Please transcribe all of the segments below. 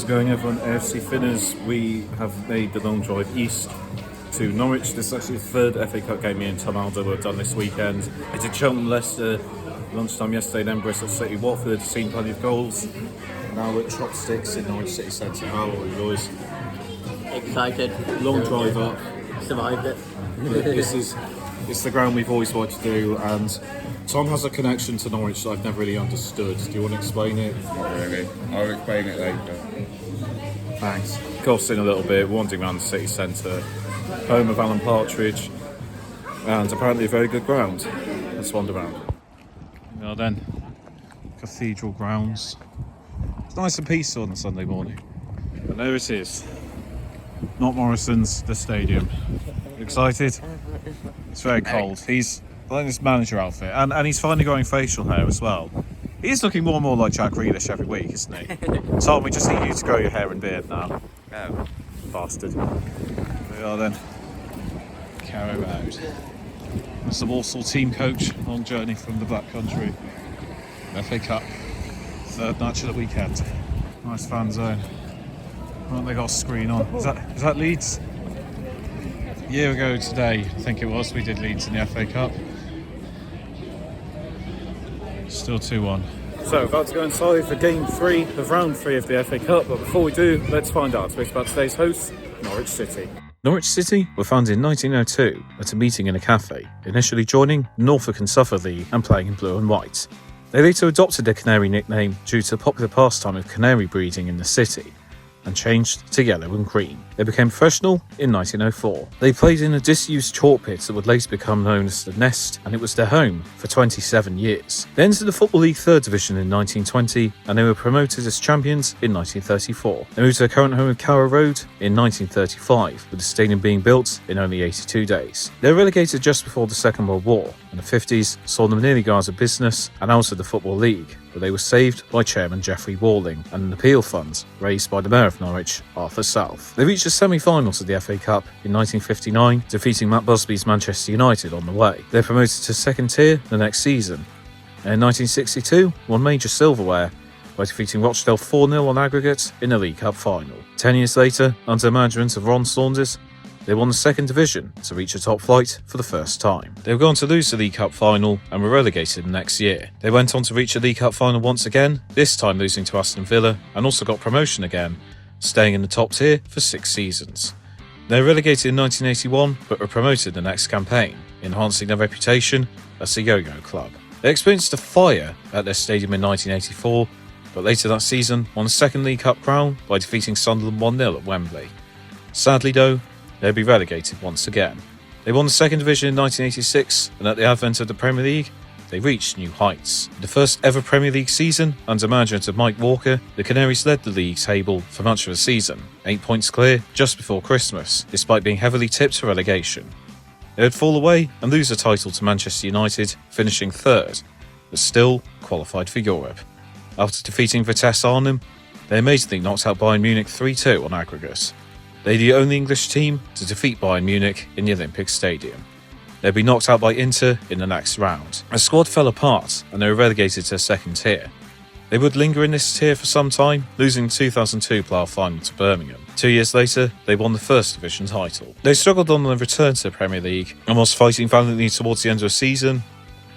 it going, everyone? AFC Finners, we have made the long drive east to Norwich. This is actually the third FA Cup game me and Tom Alder were done this weekend. We did Cheltenham, Leicester, lunchtime yesterday, then Bristol City, Watford, seen plenty of goals. Now we're at Chopsticks in Norwich City Centre. How are we, boys? Excited. Long drive up. Survived it. It's the ground we've always wanted to do, and Tom has a connection to Norwich that I've never really understood. Do you want to explain it? Not really. I'll explain it later. Thanks. Golf's in a little bit, wandering around the city centre, home of Alan Partridge, and apparently a very good ground. Let's wander around. Now then, Cathedral grounds. It's nice and peaceful on a Sunday morning. And there it is. Not Morrison's, the stadium. Excited? It's very cold. He's in his manager outfit, and he's finally growing facial hair as well. He's looking more and more like Jack Grealish every week, isn't he? Tom, we just need you to grow your hair and beard now. Oh. Bastard. We are then. Carrow out. That's the Walsall team coach. Long journey from the Black Country. FA Cup. Third match of the weekend. Nice fan zone. Oh, they got a screen on. Is that Leeds? A year ago today, I think it was, we did Leeds in the FA Cup. Still 2-1. So, about to go inside for game 3 of round 3 of the FA Cup, but before we do, let's find out a bit about today's hosts, Norwich City. Norwich City were founded in 1902 at a meeting in a cafe, initially joining Norfolk and Suffolk League and playing in blue and white. They later adopted their canary nickname due to the popular pastime of canary breeding in the city, and changed to yellow and green. They became professional in 1904. They played in a disused chalk pit that would later become known as the Nest, and it was their home for 27 years. They entered the Football League 3rd Division in 1920, and they were promoted as champions in 1934. They moved to their current home of Carrow Road in 1935, with the stadium being built in only 82 days. They were relegated just before the Second World War, and the 50s saw them nearly go out of business and out of the Football League, but they were saved by Chairman Geoffrey Walling and an appeal fund raised by the Mayor of Norwich, Arthur South. They reached the semi-finals of the FA Cup in 1959, defeating Matt Busby's Manchester United on the way. They were promoted to second tier the next season, and in 1962 won major silverware by defeating Rochdale 4-0 on aggregate in the League Cup final. 10 years later, under the management of Ron Saunders, they won the 2nd Division to reach the top flight for the first time. They were going to lose the League Cup final and were relegated the next year. They went on to reach the League Cup final once again, this time losing to Aston Villa, and also got promotion again, staying in the top tier for 6 seasons. They were relegated in 1981, but were promoted the next campaign, enhancing their reputation as a yo-yo club. They experienced a fire at their stadium in 1984, but later that season won a 2nd League Cup crown by defeating Sunderland 1-0 at Wembley. Sadly though, they'd be relegated once again. They won the 2nd Division in 1986, and at the advent of the Premier League, they reached new heights. In the first ever Premier League season, under management of Mike Walker, the Canaries led the league table for much of the season, 8 points clear just before Christmas, despite being heavily tipped for relegation. They would fall away and lose the title to Manchester United, finishing 3rd, but still qualified for Europe. After defeating Vitesse Arnhem, they amazingly knocked out Bayern Munich 3-2 on aggregate. They're the only English team to defeat Bayern Munich in the Olympic Stadium. They'd be knocked out by Inter in the next round. The squad fell apart and they were relegated to 2nd tier. They would linger in this tier for some time, losing the 2002 playoff final to Birmingham. 2 years later, they won the 1st Division title. They struggled on the return to the Premier League and was fighting valiantly towards the end of the season.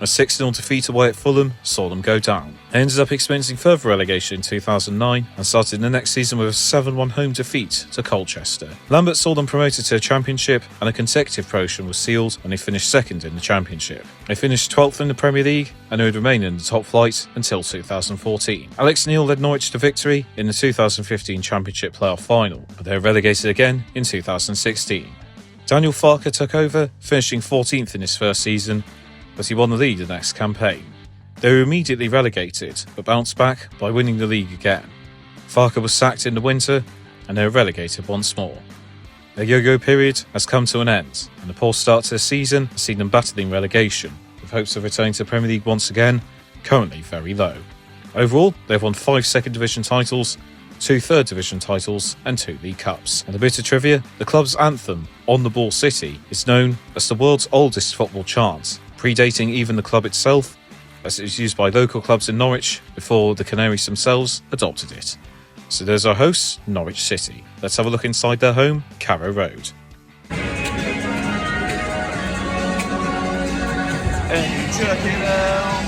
A 6-0 defeat away at Fulham saw them go down. They ended up experiencing further relegation in 2009 and started the next season with a 7-1 home defeat to Colchester. Lambert saw them promoted to the Championship, and a consecutive promotion was sealed when they finished 2nd in the Championship. They finished 12th in the Premier League and would remain in the top flight until 2014. Alex Neil led Norwich to victory in the 2015 Championship playoff final, but they were relegated again in 2016. Daniel Farker took over, finishing 14th in his first season, but he won the league the next campaign. They were immediately relegated, but bounced back by winning the league again. Farker was sacked in the winter, and they were relegated once more. Their yo-yo period has come to an end, and the poor start to the season has seen them battling relegation, with hopes of returning to the Premier League once again, currently very low. Overall, they've won 5 2nd Division titles, 2 3rd Division titles and 2 League Cups. And a bit of trivia, the club's anthem, On the Ball City, is known as the world's oldest football chant, predating even the club itself, as it was used by local clubs in Norwich before the Canaries themselves adopted it. So there's our hosts, Norwich City. Let's have a look inside their home, Carrow Road. And check it out.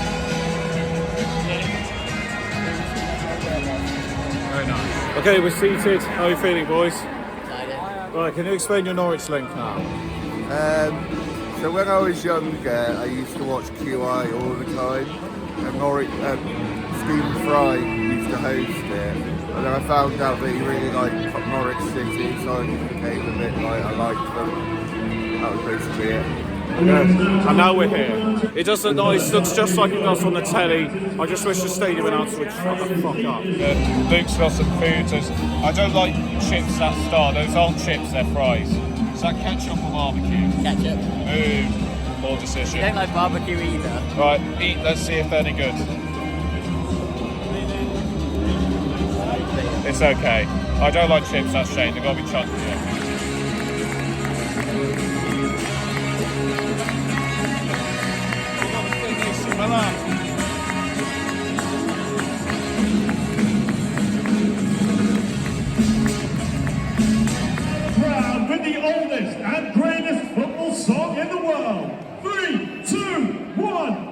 Very nice. Okay, we're seated. How are you feeling, boys? Excited. Right, can you explain your Norwich link now? So when I was younger, I used to watch QI all the time, and Norwich, Stephen Fry used to host it. And then I found out that he really liked Norwich City, so I just became a bit like I liked them. That was basically it. Good. And now we're here. It does look nice, looks just like it does on the telly. I just wish the stadium announcer would shut the fuck up. Luke's got some food. I don't like chips that star. Those aren't chips, they're fries. Is that ketchup or barbecue? Ketchup. Ooh, poor decision. I don't like barbecue either. Right, eat, let's see if they're any good. It's okay. I don't like chips, that's shame. They've got to be chunky. Crowned with the oldest and greatest football song in the world. 3, 2, 1.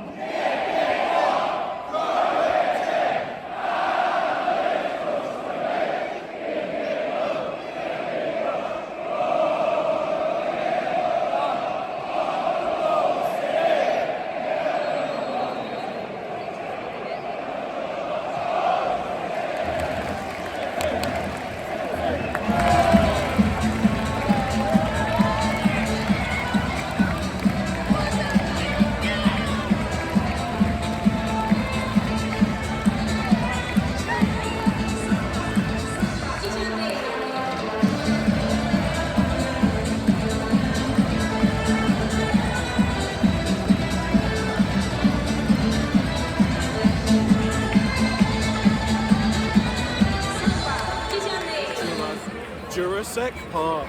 Jurassic Park.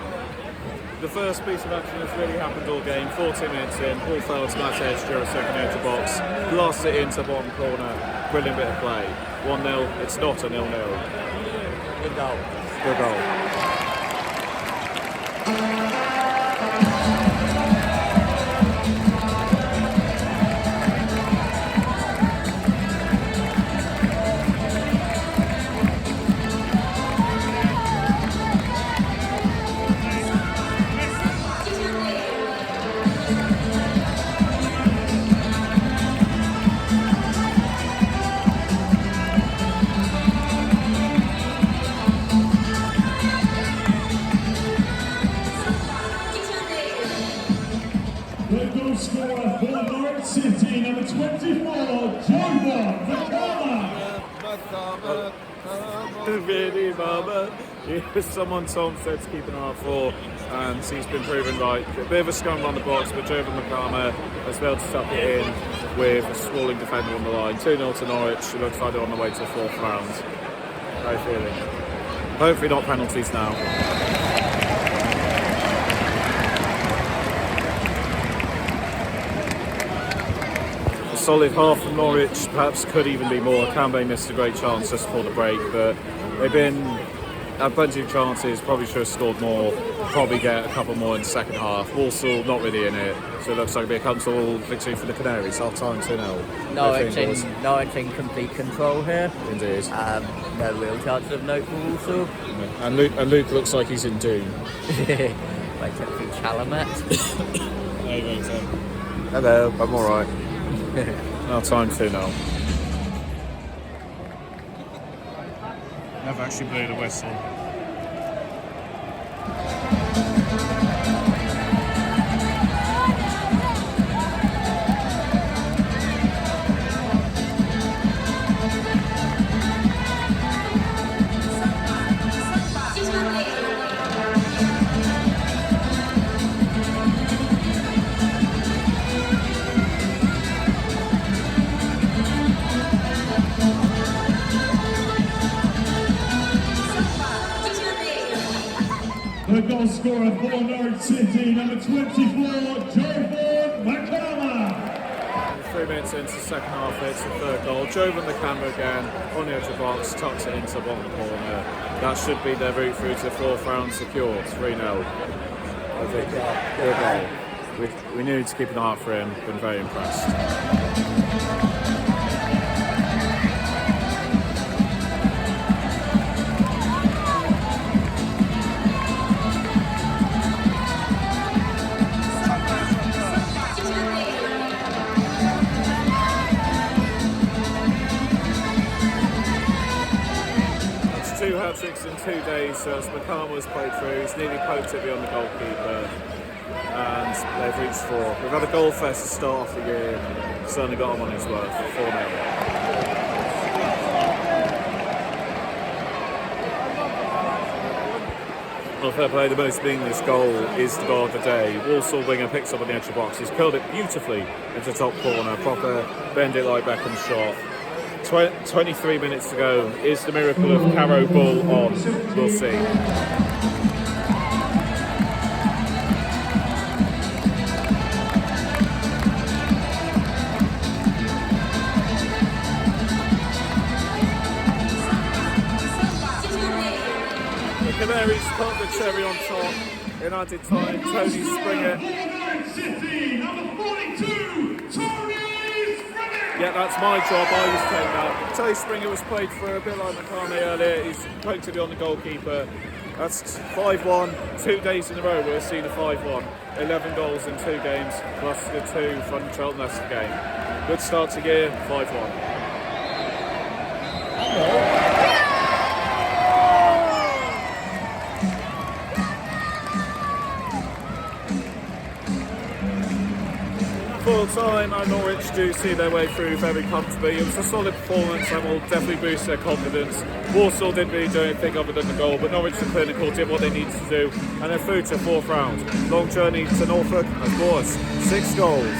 The first piece of action has really happened all game. 14 minutes in, Paul Felt's match edge, Jurassic in the box, blasts it into bottom corner. Brilliant bit of play. 1-0, it's not a 0-0. Good goal. Good goal. The goal scorer for Norwich City, number 24, Jordan McCarrow. Really, Mama. Someone Tom said to keep an eye out for, and he's been proven right. A bit of a scum on the box, but Jordan McCarrow has been able to tuck it in with a sprawling defender on the line. 2-0 to Norwich. It looks like they're on the way to the fourth round. How are you feeling? Hopefully not penalties now. Solid half from Norwich, perhaps could even be more. Campbell missed a great chance just before the break, but they've had plenty of chances, probably should have scored more, probably get a couple more in the second half. Walsall not really in it, so it looks like it'll be a comfortable victory for the Canaries. Half time 2-0. Norwich in complete control here. Indeed. No real chance of note for Walsall. And Luke looks like he's in doom. Like Jeffrey Chalamet. There you go, Tim. Hello, I'm alright. Half time 2-0. Never actually blew the whistle. The goal scorer for Norwich City, number 24, Jordan McCarrow. 3 minutes minutes into the second half, it's the third goal. Drove on the camera again, on the edge of the box, tucks it into the bottom corner. That should be their route through to the fourth round secured, 3-0. I think good goal. We needed to keep an eye out for him, been very impressed. Two hat-tricks in 2 days, so as McCarthy's played through, he's nearly poked it beyond the goalkeeper, and they've reached 4. We've had a goalfest to start off the year, certainly got him on his worth, 4-0. Well, fair play, the most meaningless goal is the goal of the day. Walsall winger picks up on the edge of the box, he's curled it beautifully into top corner, proper bend it like Beckham shot. 23 minutes to go. Is the miracle of Carrow ball on? We'll see. The Canaries put the cherry on top. In added time, Tony Springer. City, number 42, Yeah, that's my job, I was taking that. Tony Springer was played for a bit like McCarthy earlier, he's poked it on the goalkeeper. That's 5-1, 2 days in a row we've seen a 5-1. 11 goals in 2 games, plus the 2 from the Charlton Leicester game. Good start to gear, 5-1. Full time and Norwich do see their way through very comfortably. It was a solid performance and will definitely boost their confidence. Walsall didn't really do anything other than the goal, but Norwich the clinical did what they needed to do and they're through to 4th round. Long journey to Norfolk, of course, 6 goals.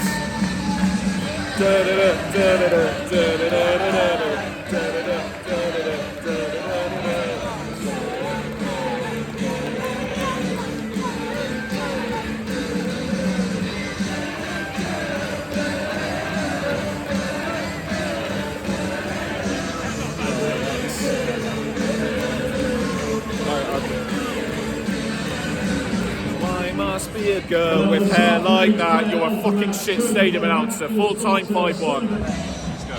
Must be a girl with hair like that. You're a fucking shit stadium announcer. Full time 5-1. Let's go.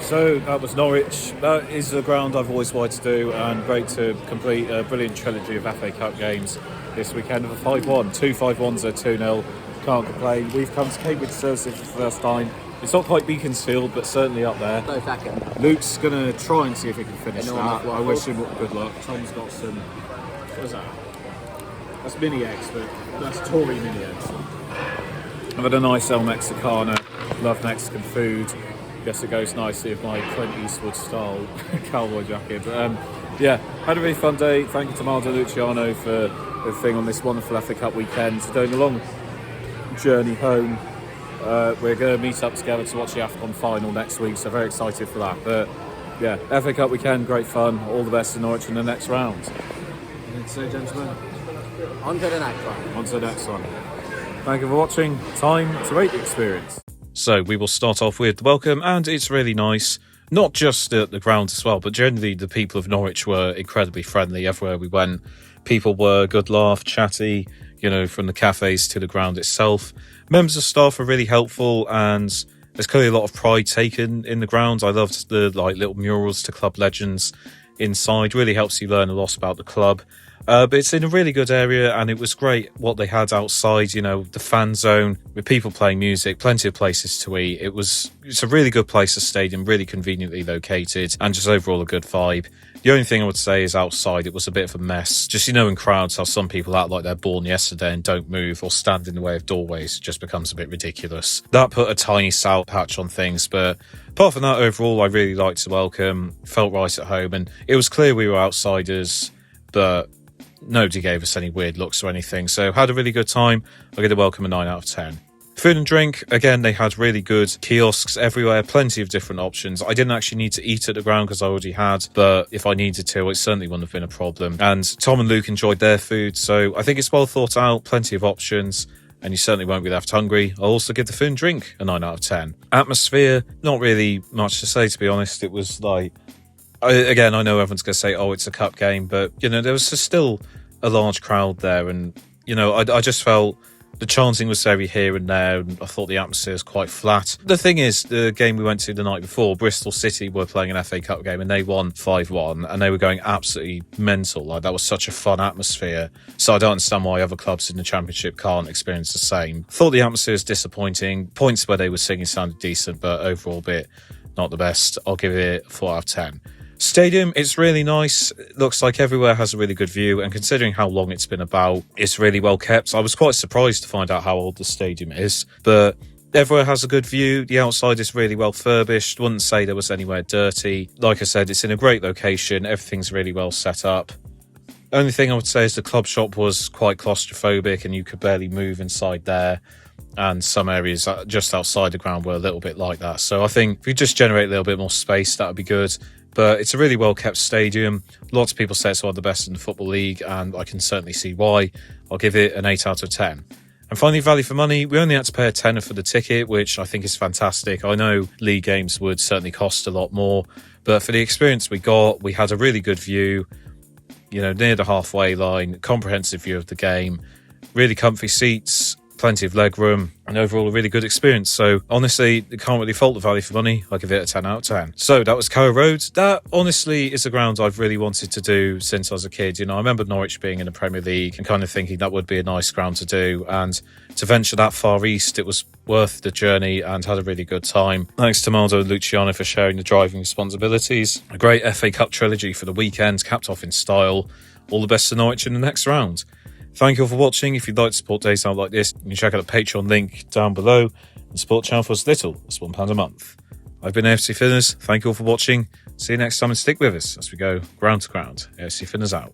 So that was Norwich. That is the ground I've always wanted to do, and great to complete a brilliant trilogy of FA Cup games this weekend of a 5-1. 2 5-1s are 2-0. Can't complain. We've come to Cambridge Thursday for the first time. It's not quite Beaconsfield, but certainly up there. No second. Luke's going to try and see if he can finish that. I wish him good luck. Tom's got some... What is that? That's Mini X, but that's Tory Mini X. I've had a nice El Mexicana. Love Mexican food. Guess it goes nicely with my Clint Eastwood style cowboy jacket. But yeah, had a really fun day. Thank you to Mardo Luciano for the thing on this wonderful FA Cup weekend. Doing a long journey home. We're going to meet up together to watch the AFCON final next week, so very excited for that. But yeah, FA Cup weekend, great fun. All the best in Norwich in the next round. Anything to say, gentlemen? On to the next one. On to the next one. Thank you for watching. Time to rate the experience. So we will start off with the welcome, and it's really nice. Not just at the ground as well, but generally the people of Norwich were incredibly friendly everywhere we went. People were good laugh, chatty, you know, from the cafes to the ground itself. Members of staff are really helpful, and there's clearly a lot of pride taken in the ground. I loved the little murals to club legends inside. Really helps you learn a lot about the club. But it's in a really good area, and it was great what they had outside, you know, the fan zone with people playing music, plenty of places to eat. It's a really good place, a stadium, really conveniently located, and just overall a good vibe. The only thing I would say is outside, it was a bit of a mess. Just, you know, in crowds, how some people act like they're born yesterday and don't move or stand in the way of doorways. It just becomes a bit ridiculous. That put a tiny sour patch on things, but apart from that, overall, I really liked the welcome, felt right at home, and it was clear we were outsiders, but nobody gave us any weird looks or anything. So had a really good time. I'll give the welcome a 9 out of 10. Food and drink, again, they had really good kiosks everywhere, plenty of different options. I didn't actually need to eat at the ground because I already had, but if I needed to, it certainly wouldn't have been a problem. And Tom and Luke enjoyed their food, so I think it's well thought out, plenty of options, and you certainly won't be left hungry. I'll also give the food and drink a 9 out of 10. Atmosphere, not really much to say, to be honest. It was like, again, I know everyone's going to say, oh, it's a cup game, but, you know, there was still a large crowd there, and, you know, I just felt the chanting was very here and there, and I thought the atmosphere was quite flat. The thing is, the game we went to the night before, Bristol City were playing an FA Cup game and they won 5-1, and they were going absolutely mental. Like, that was such a fun atmosphere. So I don't understand why other clubs in the Championship can't experience the same. Thought the atmosphere was disappointing. Points where they were singing sounded decent, but overall bit not the best. I'll give it a 4 out of 10. Stadium, it's really nice. It looks like everywhere has a really good view, and considering how long it's been about, it's really well kept. I was quite surprised to find out how old the stadium is, but everywhere has a good view. The outside is really well furbished. Wouldn't say there was anywhere dirty. Like I said, it's in a great location. Everything's really well set up. Only thing I would say is the club shop was quite claustrophobic and you could barely move inside there. And some areas just outside the ground were a little bit like that. So I think if we just generate a little bit more space, that would be good. But it's a really well-kept stadium. Lots of people say it's one of the best in the Football League, and I can certainly see why. I'll give it an 8 out of 10. And finally, value for money. We only had to pay a tenner for the ticket, which I think is fantastic. I know league games would certainly cost a lot more, but for the experience we got, we had a really good view, you know, near the halfway line, comprehensive view of the game, really comfy seats, plenty of leg room, and overall a really good experience. So honestly, you can't really fault the value for money. I'll give it a 10 out of 10. So that was Carrow Road. That honestly is a ground I've really wanted to do since I was a kid. You know, I remember Norwich being in the Premier League and kind of thinking that would be a nice ground to do. And to venture that far east, it was worth the journey and had a really good time. Thanks to Maldo and Luciano for sharing the driving responsibilities. A great FA Cup trilogy for the weekend, capped off in style. All the best to Norwich in the next round. Thank you all for watching. If you'd like to support days out like this, you can check out the Patreon link down below and support the channel for as little as £1 a month. I've been AFC Finners. Thank you all for watching. See you next time and stick with us as we go ground to ground. AFC Finners out.